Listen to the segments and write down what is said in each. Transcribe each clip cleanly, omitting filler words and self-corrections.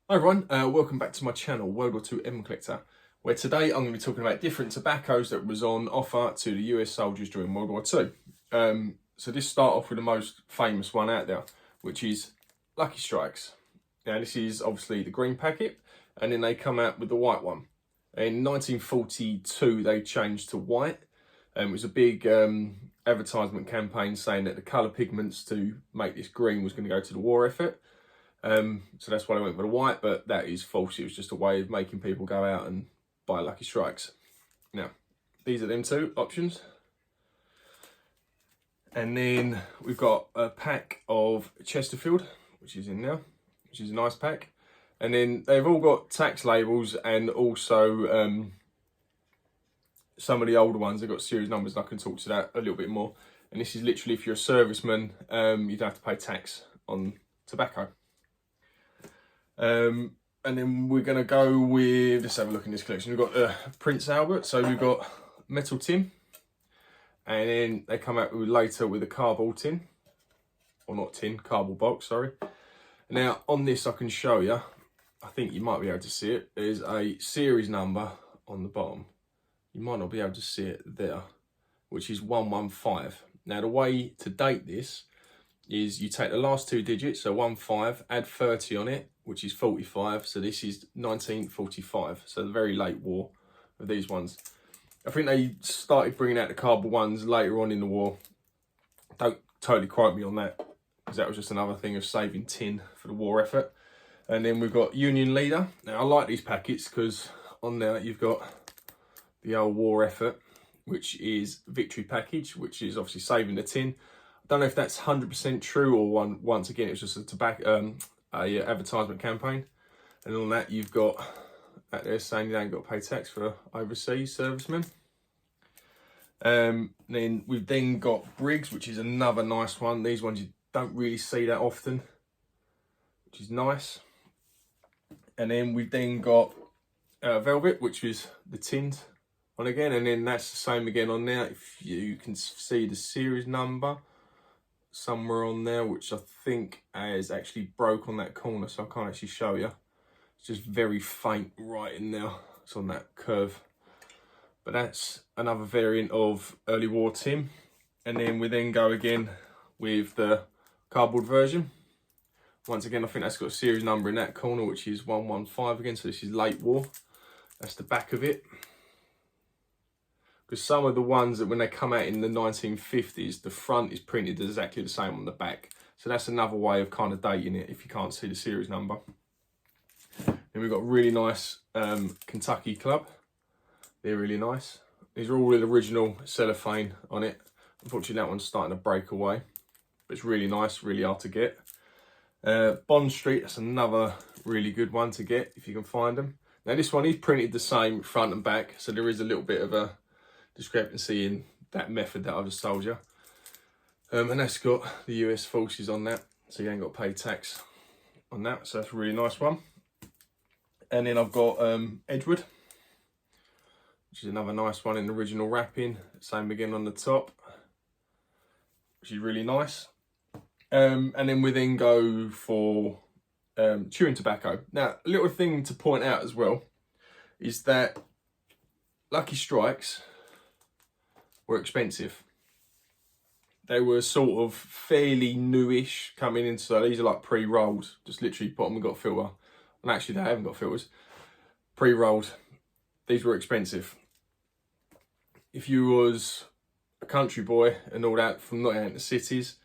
Hi everyone, welcome back to my channel, WW2 US Collector, where today I'm going to be talking about different tobaccos that was on offer to the US soldiers during World War II. So this start off with the most famous one out there, which is Lucky Strikes. Now this is obviously the green packet, and then they come out with the white one. In 1942 they changed to white, and it was a big advertisement campaign saying that the colour pigments to make this green was going to go to the war effort. So that's why I went for the white, but that is false. It was just a way of making people go out and buy Lucky Strikes. Now, these are them two options. And then we've got a pack of Chesterfield, which is in there, which is a nice pack. And then they've all got tax labels, and also some of the older ones, they've got series numbers, and I can talk to that a little bit more. And this is literally, if you're a serviceman, you don't have to pay tax on tobacco. And then we're going to go with, let's have a look in this collection. We've got Prince Albert, so we've got metal tin, and then they come out with later with a cardboard tin, or not tin, cardboard box, sorry. Now on this I can show you, I think you might be able to see it, there's a series number on the bottom. You might not be able to see it there, which is 115. Now the way to date this is you take the last two digits, so 15, add 30 on it, which is 45. So this is 1945. So the very late war of these ones. I think they started bringing out the cardboard ones later on in the war. Don't totally quote me on that, because that was just another thing of saving tin for the war effort. And then we've got Union Leader. Now I like these packets because on there you've got the old war effort, which is victory package, which is obviously saving the tin. Don't know if that's 100% true, or once again it's just a tobacco advertisement campaign. And on that you've got that there saying you ain't got to pay tax for overseas servicemen. Then we've then got Briggs, which is another nice one. These ones you don't really see that often, which is nice. And then we've then got Velvet, which is the tint one again, and then that's the same again on there. If you can see the series number somewhere on there, which I think is actually broke on that corner, so I can't actually show you. It's just very faint right in there. It's on that curve. But that's another variant of early war tin. And then we then go again with the cardboard version. Once again, I think that's got a series number in that corner, which is 115 again. So this is late war. That's the back of it. Because some of the ones that when they come out in the 1950s, the front is printed exactly the same on the back. So that's another way of kind of dating it if you can't see the series number. Then we've got really nice Kentucky Club. They're really nice. These are all with original cellophane on it. Unfortunately, that one's starting to break away. But it's really nice, really hard to get. Bond Street, that's another really good one to get if you can find them. Now this one is printed the same front and back, so there is a little bit of a discrepancy in that method that I just told you. And that's got the US forces on that, so you ain't got to pay tax on that, so that's a really nice one. And then I've got Edward, which is another nice one in the original wrapping, same again on the top, which is really nice. And then we then go for chewing tobacco. Now a little thing to point out as well is that Lucky Strikes were expensive. They were sort of fairly newish coming in, so these are like pre-rolled, just literally put them and got a filter. And actually they haven't got filters. Pre-rolled. These were expensive. If you was a country boy and all that from not out in the cities,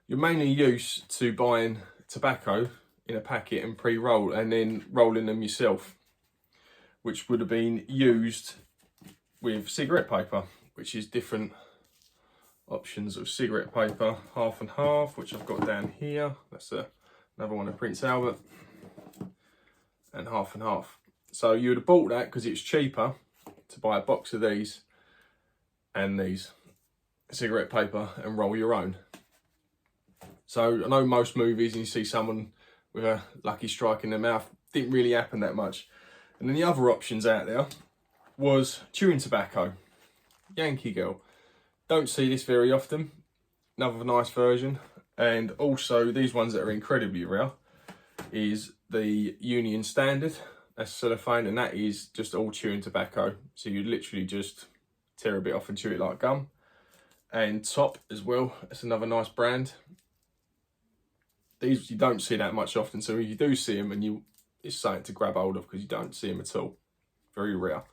you're mainly used to buying tobacco in a packet and pre-roll and then rolling them yourself, which would have been used with cigarette paper, which is different options of cigarette paper, half and half, which I've got down here. That's another one of Prince Albert, and half and half. So you would have bought that because it's cheaper to buy a box of these and these cigarette paper and roll your own. So I know most movies and you see someone with a Lucky Strike in their mouth, didn't really happen that much. And then the other options out there was chewing tobacco. Yankee Girl. Don't see this very often. Another nice version. And also these ones that are incredibly rare is the Union Standard. That's cellophane, and that is just all chewing tobacco. So you literally just tear a bit off and chew it like gum. And Top as well, that's another nice brand. These you don't see that much often, so if you do see them, and it's something to grab hold of because you don't see them at all. Very rare.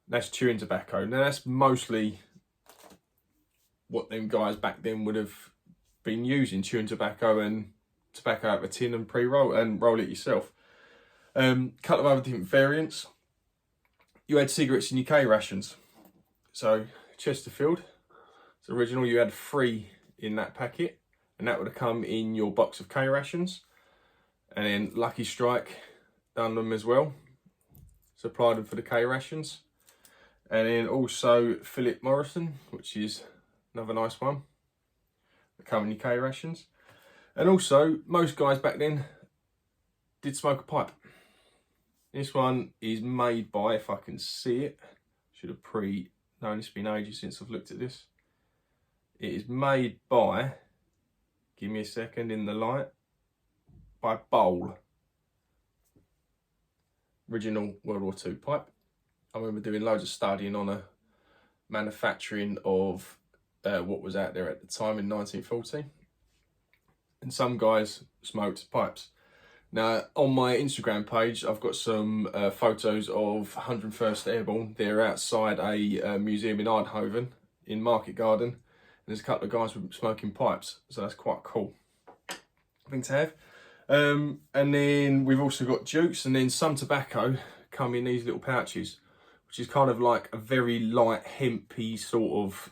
That's chewing tobacco. Now that's mostly what them guys back then would have been using, chewing tobacco and tobacco out of a tin and pre-roll and roll it yourself. Couple of other different variants. You had cigarettes in your K rations. So Chesterfield, it's original. You had 3 in that packet, and that would have come in your box of K rations. And then Lucky Strike done them as well, supplied them for the K rations. And then also Philip Morrison, which is another nice one, that come in your K rations. And also, most guys back then did smoke a pipe. This one is made by, if I can see it, should have known it's been ages since I've looked at this. It is made by, give me a second in the light, by Bowl. Original World War II pipe. I remember doing loads of studying on a manufacturing of what was out there at the time in 1940. And some guys smoked pipes. Now, on my Instagram page, I've got some photos of 101st Airborne. They're outside a museum in Eindhoven, in Market Garden. And there's a couple of guys with smoking pipes, so that's quite cool thing to have. And then we've also got Dukes, and then some tobacco come in these little pouches, which is kind of like a very light hempy sort of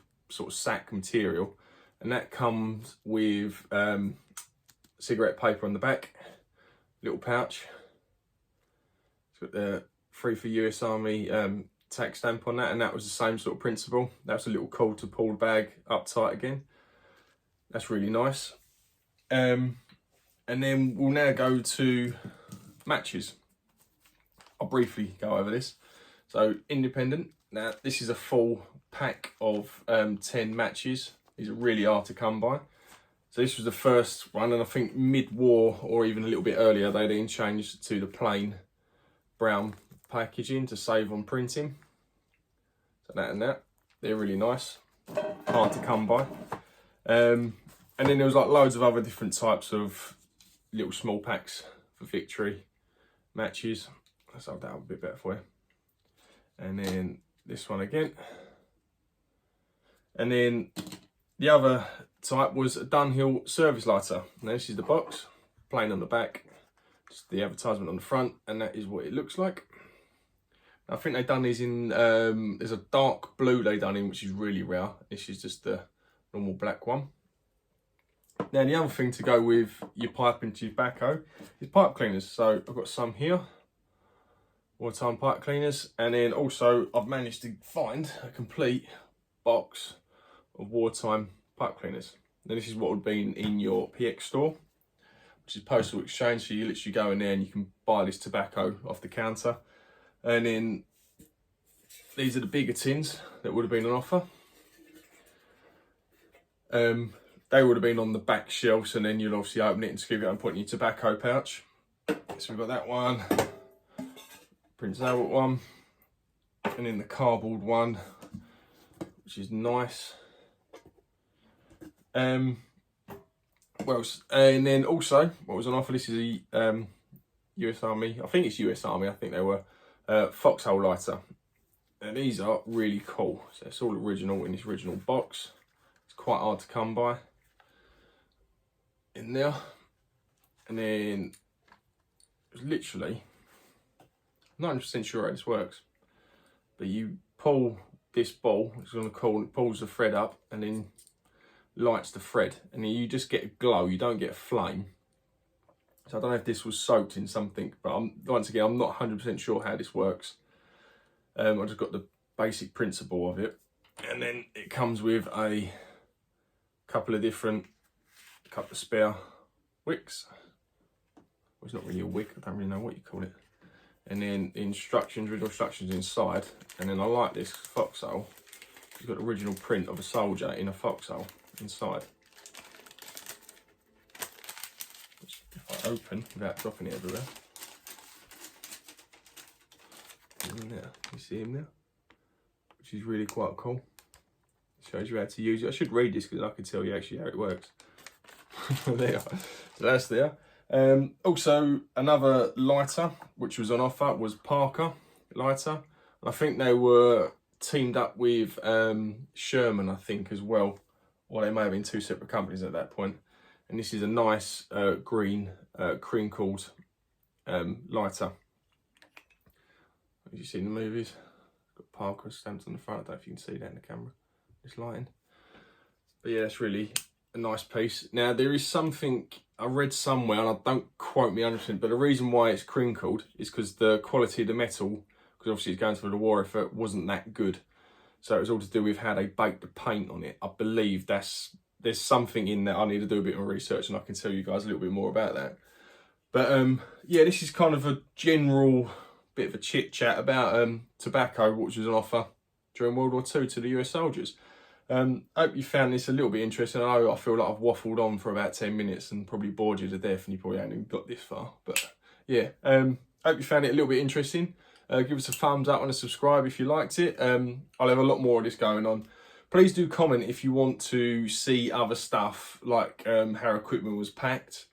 sack material. And that comes with cigarette paper on the back. Little pouch. It's got the 3 for US Army tax stamp on that, and that was the same sort of principle. That's a little cord to pull the bag up tight again. That's really nice. And then we'll now go to matches. I'll briefly go over this. So independent. Now this is a full pack of 10 matches. These are really hard to come by. So this was the first one, and I think mid-war or even a little bit earlier, they then changed to the plain brown packaging to save on printing. So that and that, they're really nice, hard to come by. And then there was like loads of other different types of little small packs for victory matches. Let's hold that up a bit better for you. And then this one again. And then the other type was a Dunhill service lighter. Now this is the box, plain on the back, just the advertisement on the front, and that is what it looks like. I think they've done these in, there's a dark blue they done in, which is really rare. This is just the normal black one. Now the other thing to go with your pipe and tobacco is pipe cleaners. So I've got some here, wartime pipe cleaners, and then also I've managed to find a complete box of wartime pipe cleaners. Now this is what would be in your PX store, which is Postal Exchange. So you literally go in there and you can buy this tobacco off the counter. And then these are the bigger tins that would have been on offer. They would have been on the back shelves, and then you'll obviously open it and scoop it out and put it in your tobacco pouch. So we've got that one, Prince Albert one, and then the cardboard one, which is nice. What else? And then also, what was on offer, this is a US Army, I think it's US Army, I think they were, Foxhole lighter. And these are really cool. So it's all original in this original box. It's quite hard to come by. In there. And then, it's literally, I'm not 100% sure how this works, but you pull this ball, it's on the cord, it pulls the thread up and then lights the thread, and then you just get a glow, you don't get a flame. So I don't know if this was soaked in something, but once again, I'm not 100% sure how this works. I just got the basic principle of it, and then it comes with a couple of spare wicks. Well, it's not really a wick, I don't really know what you call it. And then instructions, original instructions inside, and then I like this foxhole. It's got the original print of a soldier in a foxhole inside. If I open without dropping it everywhere. In there. You see him there? Which is really quite cool. Shows you how to use it. I should read this because I can tell you actually how it works. There. So that's there. Also, another lighter which was on offer was Parker lighter. I think they were teamed up with Sherman, I think, as well. Or they may have been two separate companies at that point. And this is a nice green crinkled lighter. As you see in the movies, got Parker stamped on the front. I don't know if you can see that in the camera, this lighting. But yeah, that's really a nice piece. Now, there is something I read somewhere, and I don't quote me 100%, but the reason why it's crinkled is because the quality of the metal, because obviously it's going for the war effort, wasn't that good. So it was all to do with how they baked the paint on it. I believe there's something in there. I need to do a bit more research, and I can tell you guys a little bit more about that. But yeah, this is kind of a general bit of a chit chat about tobacco, which was on offer during World War II to the US soldiers. I hope you found this a little bit interesting. I know I feel like I've waffled on for about 10 minutes and probably bored you to death, and you probably haven't even got this far. But yeah, hope you found it a little bit interesting. Give us a thumbs up and a subscribe if you liked it. I'll have a lot more of this going on. Please do comment if you want to see other stuff, like how equipment was packed,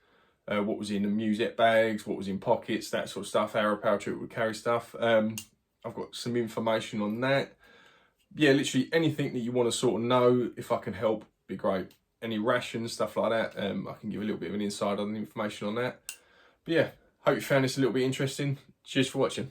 what was in the musette bags, what was in pockets, that sort of stuff, how a paratrooper would carry stuff. I've got some information on that. Yeah, literally anything that you want to sort of know, if I can help, be great. Any rations, stuff like that, I can give a little bit of an insight on the information on that. But yeah, hope you found this a little bit interesting. Cheers for watching.